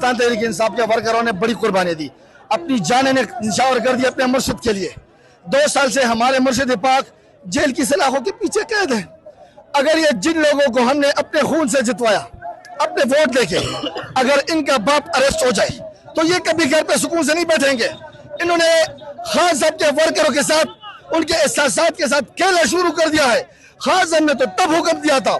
पाकिस्तान तहरीक इंसाफ के वर्करों ने बड़ी कुर्बानी दी, अपनी जानें निछावर कर दी अपने मुर्शिद के लिए। 2 साल से हमारे मुर्शिद पाक जेल की सलाखों के पीछे कैद है। अगर ये जिन लोगों को हमने अपने खून से जितवाया, अपने वोट देके, अगर इनका बाप अरेस्ट हो जाए तो ये कभी घर पे सुकून से नहीं बैठेंगे। इन्होंने खान साहब के वर्करों के साथ, उनके एहसासात के साथ खेलना शुरू कर दिया है। खान साहब ने तो तब हुक्म दिया था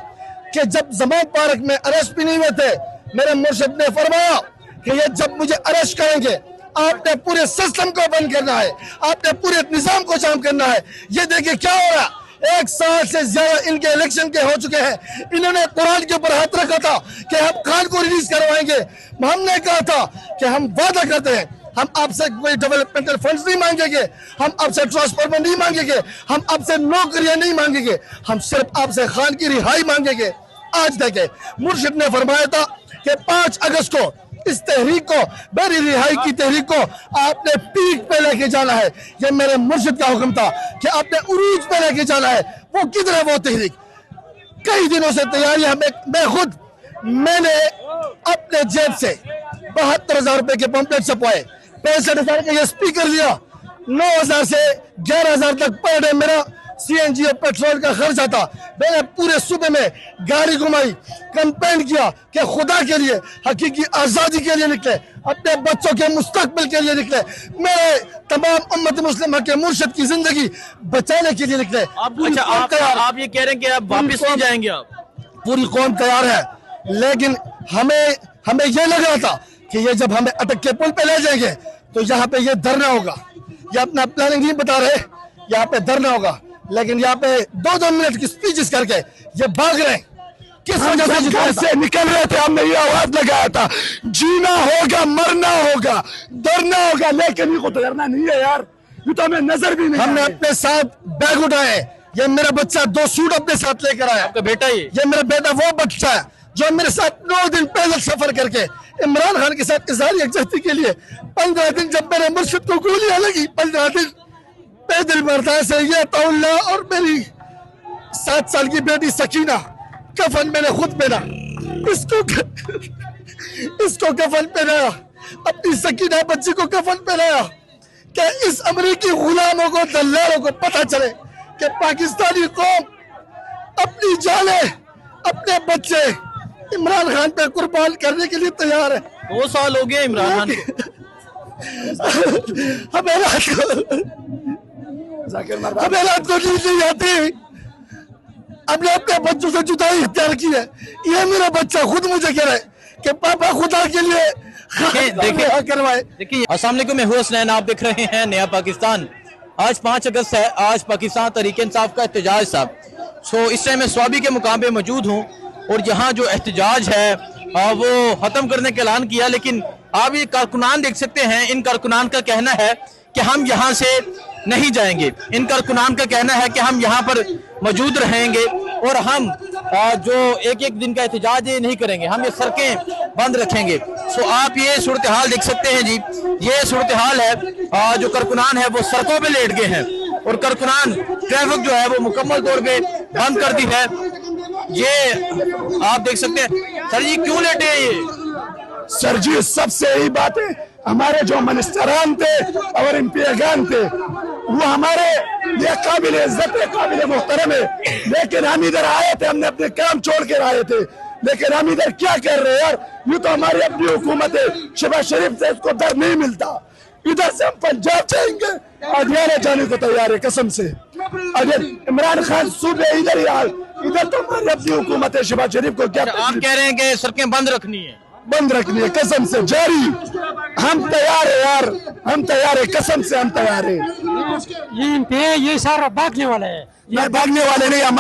कि जब जमान पार्क में अरेस्ट भी नहीं हुए थे, मेरे मुर्शिद ने फरमाया कि ये जब मुझे अरेस्ट करेंगे आपने पूरे सिस्टम को बंद करना है, आपने पूरे निजाम को जाम करना है। ये देखिए क्या हो रहा है, 1 साल से ज्यादा इनके इलेक्शन के हो चुके हैं। इन्होंने कुरान के ऊपर हाथ रखा था कि हम खान को रिलीज करवाएंगे। हमने कहा था कि हम वादा करते हैं, हम आपसे कोई डेवलपमेंटल फंड्स नहीं मांगेंगे, हम आपसे ट्रांसफार्मर नहीं मांगेंगे, हम आपसे नौकरियां नहीं मांगेंगे, हम सिर्फ आपसे खान की रिहाई मांगेंगे। आज देखे मुर्शिद ने फरमाया था कि 5 अगस्त को इस तहरीक को, मेरी रिहाई की तहरीक को आपने पीक पे लेके जाना है। ये मेरे मुर्शिद का हुक्म था कि आपने उरूज पे लेके जाना है। वो किधर है वो तहरीक? कई दिनों से तैयारियां मैंने अपने जेब से 72,000 रुपए के पंपलेट छपवाए, 65,000 का ये स्पीकर लिया, 9,000 से 11,000 तक पर डे मेरा CNG और पेट्रोल का खर्च आता। मैंने पूरे सूबे में गाड़ी घुमाई, कैंपेन किया कि खुदा के लिए, हकीकी आज़ादी के लिए निकले, अपने बच्चों के मुस्तकबिल के लिए निकले, मेरे तमाम उम्मत मुस्लिमा के मुर्शिद की जिंदगी बचाने के लिए निकले। आप ये कह रहे हैं कि आप वापस नहीं जाएंगे? आप पूरी कौम तैयार है, लेकिन हमें ये लग रहा था कि ये जब हमें अटक के पुल पे ले जाएंगे तो यहाँ पे ये धरना होगा। ये अपना प्लानिंग नहीं बता रहे, यहाँ पे धरना होगा, लेकिन यहाँ पे 2-2 मिनट की स्पीचेस करके ये भाग रहे हैं। किस वजह से निकल रहे थे? हमने ये आवाज लगाया था, जीना होगा, मरना होगा, डरना होगा, लेकिन ये को तो डरना नहीं है यार, ये तो हमें नजर भी नहीं। हमने अपने साथ बैग उठाए, ये मेरा बच्चा 2 सूट अपने साथ लेकर आया। आपका बेटा? ये मेरा बेटा वो बच्चा है जो मेरे साथ 9 दिन पैदल सफर करके इमरान खान के साथ इज़हार यकजहती के लिए 15 दिन, जब मेरे मुर्शिद को गोलियां लगी, 15 दिन पैदल मरता से ये तौल्ला, और मेरी 7 साल की बेटी सकीना कफन मैंने खुद पहना, इसको कफन पहनाया, अपनी सकीना बच्ची को कफन पहनाया कि इस अमरीकी गुलामों को, दल्लालों को पता चले कि पाकिस्तानी कौम अपनी जाने, अपने बच्चे इमरान खान पे कुर्बान करने के लिए तैयार है। 2 साल हो गए इमरान खान हमें रात को नींद नहीं आती। हमने अपने बच्चों से जुदाई इख्तियार की है। ये मेरा बच्चा खुद मुझे कह रहा है कि पापा खुदा के लिए करवाए। देखिए, अस्सलाम वालेकुम, मैं हूं हसनैन, आप देख रहे हैं नया पाकिस्तान। आज 5 अगस्त है, आज पाकिस्तान तहरीक इंसाफ का एहतजाज था। इस टाइम मैं स्वाबी के मुकाम पे मौजूद हूँ और यहाँ जो एहतजाज है वो ख़त्म करने का ऐलान किया, लेकिन आप ये कारकुनान देख सकते हैं। इन कारकुनान का कहना है कि हम यहाँ से नहीं जाएंगे। इन कारकुनान का कहना है कि हम यहाँ पर मौजूद रहेंगे और हम जो एक दिन का एहतजाज ये नहीं करेंगे, हम ये सड़कें बंद रखेंगे। आप ये सूरत हाल देख सकते हैं जी, ये सूरत हाल है। जो कारकुनान है वो सड़कों पे लेट गए हैं और कारकुनान ट्रैफिक जो है वो मुकम्मल तौर पे बंद कर दी है। ये आप देख सकते हैं। सर जी क्यों लेटे हैं ये? सर जी सबसे यही बात है, हमारे जो मिनिस्टरान थे और एमपीगान थे वो हमारे लिए काबिल इज्जत है, काबिल मोहतरम है, लेकिन हम इधर आए थे, हमने अपने काम छोड़ कर आए थे, लेकिन हम इधर क्या कर रहे हैं यार? ये तो हमारी अपनी हुकूमत है, शहबाज शरीफ से इसको दर नहीं मिलता। इधर से हम पंजाब जाएंगे, हरियाणा जाने को तैयार है कसम से। अगर इमरान खान सूबे इधर ही आए, इधर तो हमारी अपनी हुकूमत है, शहबाज शरीफ को क्या? आप कह रहे हैं कि सड़कें बंद रखनी है? बंद रखनी है कसम से, जारी। हम तैयार है यार, हम तैयार है, कसम से हम तैयार है। ये सारा भागने वाला है, ये भागने वाले नहीं, हम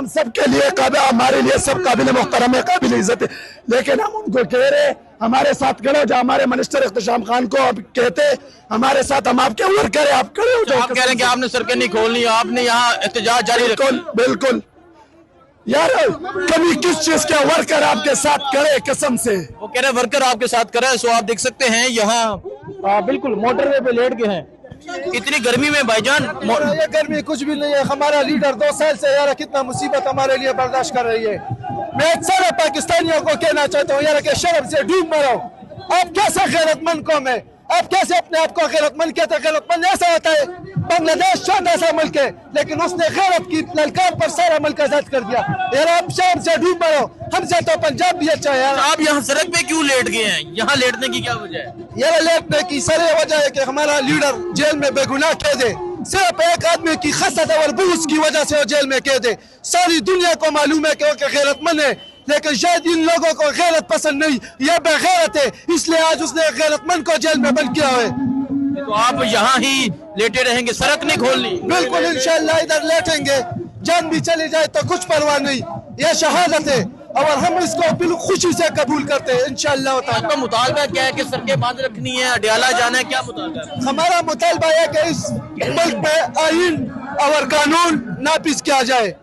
सब के लिए हमारे लिए सब काबिल मोहतरम है, काबिल इज्जत है, लेकिन हम उनको कह रहे हमारे साथ खड़े हो जाओ। हमारे मिनिस्टर इख्तिशाम खान को अब कहते हमारे साथ, हम आपके वर्कर है, आप खड़े हो जाओ। आप कह रहे हैं कि आपने सड़कें नहीं खोलनी, आपने यहाँ एहतजाज जारी रखा? बिल्कुल यार, कभी किस चीज के वर्कर आपके साथ करे कसम से? वो कह रहे वर्कर आपके साथ करे। आप देख सकते हैं यहाँ बिल्कुल मोटरवे पे लेट गए हैं इतनी गर्मी में भाईजान ये गर्मी कुछ भी नहीं है। हमारा लीडर 2 साल से यार कितना मुसीबत हमारे लिए बर्दाश्त कर रही है। मैं सारे पाकिस्तानियों को कहना चाहता हूँ यार कि शर्म से डूब मरो। आप कैसा गैरतमंद कौम है, आप कैसे अपने आप को गैरतमंद कहते हैं? गैरतमंद ऐसा होता है, बांग्लादेश छोटा सा मुल्क है लेकिन उसने गैरत की ललकार पर सारा मुल्क आजाद कर दिया। यार आप शर्म से डूब मरो। हमसे तो पंजाब भी अच्छा है यार। आप यहाँ सड़क पे क्यों लेट गए हैं? यहाँ लेटने की क्या वजह है? यार लेटने की सारी वजह है कि हमारा लीडर जेल में बेगुनाह कैद है। सिर्फ एक आदमी की खसत और बूस की वजह से वो जेल में कैद है। सारी दुनिया को मालूम है कि वो गैरतमंद है लेकिन शायद इन लोगों को गैरत पसंद नहीं, ये बेगैरत है इसलिए आज उसने गैरतमंद को जेल में बंद किया है। तो आप यहाँ ही लेटे रहेंगे, सड़क नहीं खोलनी? बिल्कुल इंशाल्लाह इधर लेटेंगे, जान भी चली जाए तो कुछ परवाह नहीं, ये शहादत है और हम इसको बिल्कुल खुशी से कबूल करते हैं इंशाल्लाह ताला। आपका मुतालबा क्या है कि सड़कें बंद रखनी है, अडियाला जाना है, क्या मुतालबा है? हमारा मुतालबा है कि इस मुल्क में आईन और कानून नाफिज किया जाए।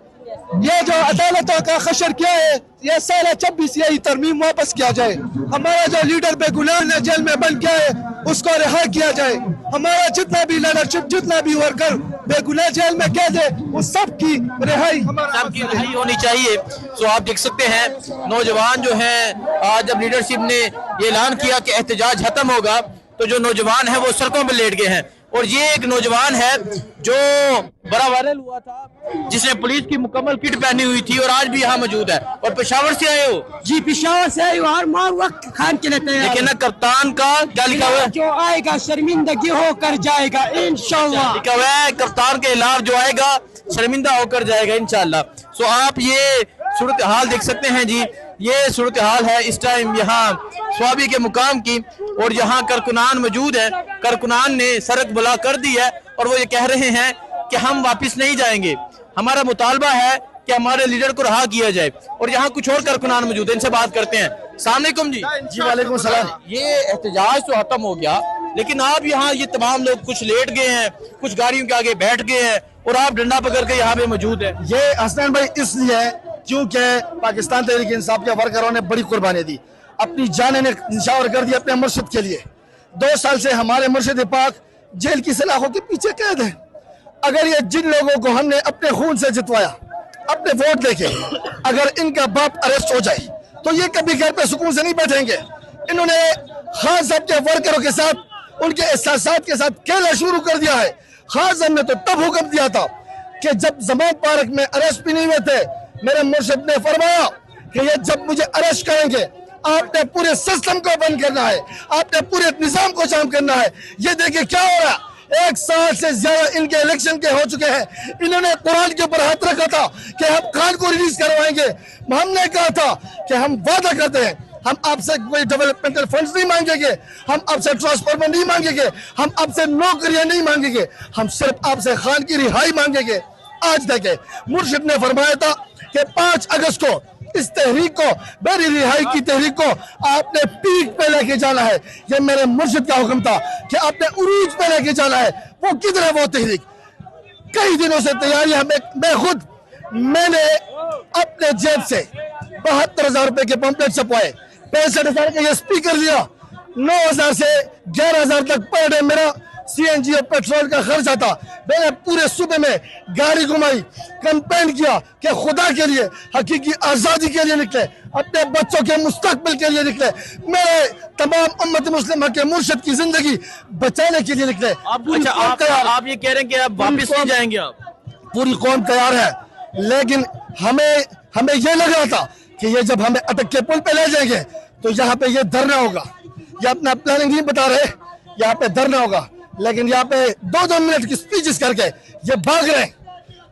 ये जो अदालतों का खशर किया है ये सारा 26 यही तरमीम वापस किया जाए। हमारा जो लीडर बेगुनाह ने जेल में बंद किया है उसको रिहा किया जाए। हमारा जितना भी लीडरशिप, जितना भी वर्कर बेगुनाह जेल में कैद है उस सब की रिहाई सबकी रिहाई होनी चाहिए। तो आप देख सकते हैं नौजवान जो हैं, आज जब लीडरशिप ने ये ऐलान किया कि एहतजाज खत्म होगा तो जो नौजवान है वो सड़कों पर लेट गए हैं। और ये एक नौजवान है जो बड़ा वायरल हुआ था, जिसने पुलिस की मुकम्मल किट पहनी हुई थी और आज भी यहाँ मौजूद है। और पेशावर से आए हो? जी पेशावर से आए हर मार वक्त खान के लिए तैयार। लेकिन ना कप्तान का क्या लिखा हुआ है? जो आएगा शर्मिंदगी होकर जाएगा इंशाल्लाह। लिखा हुआ है कप्तान के खिलाफ जो आएगा शर्मिंदा होकर जाएगा इंशाल्लाह। सो आप ये सूरत हाल देख सकते हैं जी, ये सूरत हाल है इस टाइम यहाँ स्वाबी के मुकाम की। और यहाँ कारकुनान मौजूद है, कारकुनान ने सड़क बुला कर दी है और वो ये कह रहे हैं कि हम वापस नहीं जाएंगे, हमारा मुतालबा है कि हमारे लीडर को रहा किया जाए। और यहाँ कुछ और कारकुनान मौजूद है, इनसे बात करते हैं। अस्सलाम वालेकुम जी। जी वालेकुम सलाम। ये एहतजाज तो खत्म हो गया लेकिन आप यहाँ ये तमाम लोग कुछ लेट गए हैं, कुछ गाड़ियों के आगे बैठ गए हैं और आप डंडा पकड़ के यहाँ पे मौजूद है। ये हसनैन भाई इसलिए क्योंकि पाकिस्तान तहरीक इंसाफ के वर्करों ने बड़ी कुर्बानी दी, अपनी जानें निछावर कर दी अपने मुर्शिद के लिए। 2 साल से हमारे मुर्शिद पाक जेल की सलाखों के पीछे कैद है। अगर ये जिन लोगों को हमने अपने खून से जितवाया, अपने वोट देके, अगर इनका बाप अरेस्ट हो जाए तो ये कभी घर पे सुकून से नहीं बैठेंगे। इन्होंने खान साहब के वर्करों के साथ, उनके एहसासात के साथ खेलना शुरू कर दिया है। खान साहब ने तो तब हुक्म दिया था कि जब जमान पार्क में अरेस्ट भी नहीं हुए थे, मेरे मुर्शिद ने फरमाया कि ये जब मुझे अरेस्ट करेंगे आपने पूरे सिस्टम को बंद करना है, आपने पूरे निजाम को जाम करना है। ये देखिए क्या हो रहा है, 1 साल से ज्यादा इनके इलेक्शन के हो चुके हैं। इन्होंने कुरान के ऊपर हाथ रखा था कि हम खान को रिलीज करवाएंगे। हमने कहा था कि हम वादा करते हैं, हम आपसे कोई डेवलपमेंटल फंड्स नहीं मांगेंगे, हम आपसे ट्रांसफार्मर नहीं मांगेंगे, हम आपसे नौकरियां नहीं मांगेंगे, हम सिर्फ आपसे खान की रिहाई मांगेंगे। आज देखे मुर्शिद ने फरमाया था कि 5 अगस्त को इस तहरीक को, मेरी रिहाई की तहरीक को आपने पीक पे लेके जाना है। ये मेरे मुर्शिद का हुक्म था कि आपने उरूज पे लेके जाना है। वो किधर है वो तहरीक? कई दिनों से तैयारियां मैंने अपने जेब से 72,000 रुपए के पंपलेट छपवाए, 65,000 का ये स्पीकर लिया, 9,000 से 11,000 तक पर डे मेरा CNG और पेट्रोल का खर्च आता। मैंने पूरे सूबे में गाड़ी घुमाई, कैंपेन किया कि खुदा के लिए, हकीकी आज़ादी के लिए निकले, अपने बच्चों के मुस्तकबिल के लिए निकले, मेरे तमाम उम्मत मुस्लिमा के मुर्शिद की जिंदगी बचाने के लिए निकले। अच्छा, आप ये कह रहे हैं कि आप वापस नहीं जाएंगे? आप पूरी कौम तैयार है, लेकिन हमें ये लग रहा था कि ये जब हमें अटक के पुल पे ले जाएंगे तो यहाँ पे ये धरना होगा। ये अपना प्लानिंग नहीं बता रहे, यहाँ पे धरना होगा, लेकिन यहाँ पे 2-2 मिनट की स्पीचेस करके ये भाग रहे हैं।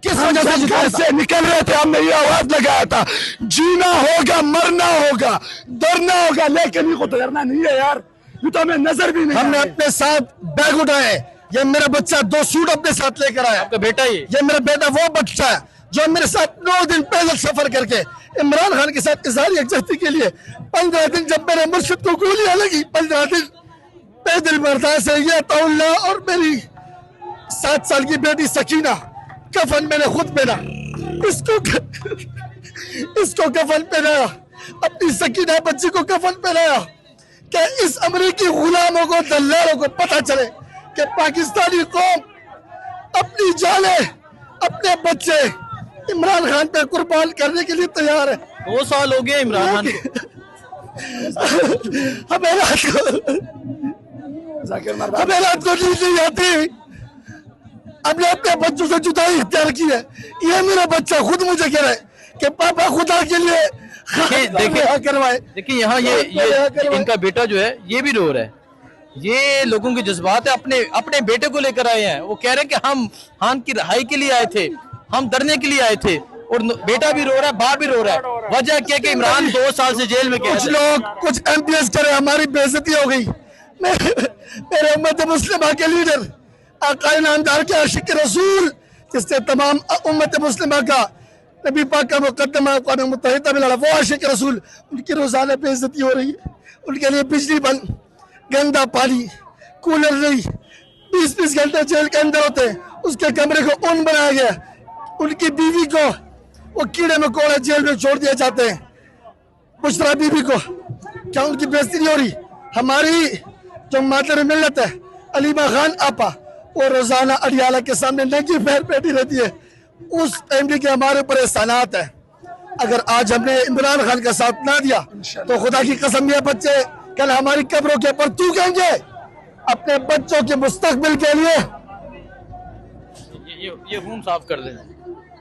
किस वजह से निकल रहे थे? हमने ये आवाज लगाया था, जीना होगा, मरना होगा, डरना होगा, लेकिन ये को तो डरना नहीं है यार, ये तो हमें नजर भी नहीं। हमने अपने साथ बैग उठाए, ये मेरा बच्चा 2 सूट अपने साथ लेकर आया। आपका बेटा? ये मेरा बेटा वो बच्चा है जो मेरे साथ 9 दिन पैदल सफर करके इमरान खान के साथ इजहार यकजहती के लिए 15 दिन, जब मेरे मुर्शिद को गोलियां लगी, 15 दिन पैदल बर्दाश्त से ये तौल्ला। और मेरी 7 साल की बेटी सकीना, कफन मैंने खुद पहना, इसको कफन पहनाया, अपनी सकीना बच्ची को कफन पहनाया कि इस अमरीकी गुलामों को, दल्लालों को पता चले कि पाकिस्तानी कौम अपनी जाने अपने बच्चे इमरान खान पे कुर्बान करने के लिए तैयार है। 2 साल हो गए इमरान खान को। हमें रात को नींद नहीं आती। हमने अपने बच्चों से जुदाई इख्तियार की है। ये मेरा बच्चा खुद मुझे कह रहा है कि पापा खुदा के लिए करवाए। देखिए यहाँ ये इनका बेटा जो है ये भी रो रहा है। ये लोगों के जज्बात है, अपने बेटे को लेकर आए हैं। वो कह रहे हैं कि हम खान की रिहाई के लिए आए थे, हम डरने के लिए आए थे। और बेटा भी रो रहा है, बाप भी रो रहा है। वजह क्या कि इमरान 2 साल से जेल में कुछ लोग कुछ MPS करे, हमारी बेइज्जती हो गई। मेरे उम्मत मुस्लिमा के लीडर आकाए नामदार के आशिक रसूल, जिससे तमाम उम्मत मुस्लिमा का नबी पाक का मुकद्दमा अक़वाम मुत्तहिदा में लड़ा, वो आशिक रसूल, उनकी रोजाना बेइज्जती हो रही है। उनके लिए बिजली बंद, गंदा पानी, कूलर नहीं, 20-20 घंटे जेल के अंदर होते हैं। उसके कमरे को ऊन बनाया गया। उनकी बीवी को वो कीड़े मकोड़े जेल में छोड़ दिए जाते हैं। बुशरा बीवी को क्या उनकी बेइज्जती नहीं हो रही? हमारी जो मादर मिल्लत है अलीमा खान आपा, वो रोजाना अडियाला के सामने नंगी पैर बैठी रहती है। उस फैमिली के हमारे ऊपर एहसानात है। अगर आज हमने इमरान खान का साथ ना दिया तो खुदा की कसम ये बच्चे कल हमारी कब्रों के ऊपर थूकेंगे। अपने बच्चों के मुस्तकबिल के लिए ये रूम साफ कर देना।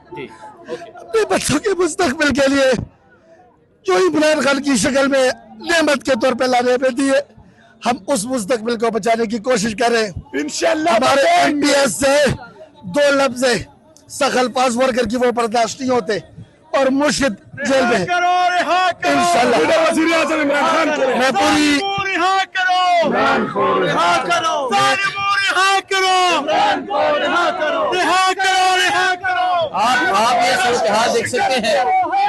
ठीक, ओके। अपने बच्चों के मुस्तकबिल के लिए जो इमरान खान की शक्ल में नेमत के तौर पे लाने पे दी है, हम उस मुस्तकबिल को बचाने की कोशिश कर रहे हैं इंशाअल्लाह। हमारे MPS से 2 लफ्ज सख्त अल्फाज वर्कर की वो बर्दाश्त नहीं होते और मुर्शिद जेल में इंशाअल्लाह। मैं पूरी आप ये सूरत हाल देख सकते हैं।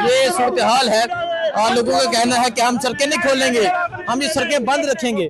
ये सूरत हाल है और लोगों का कहना है कि हम सड़कें नहीं खोलेंगे, हम ये सड़कें बंद रखेंगे।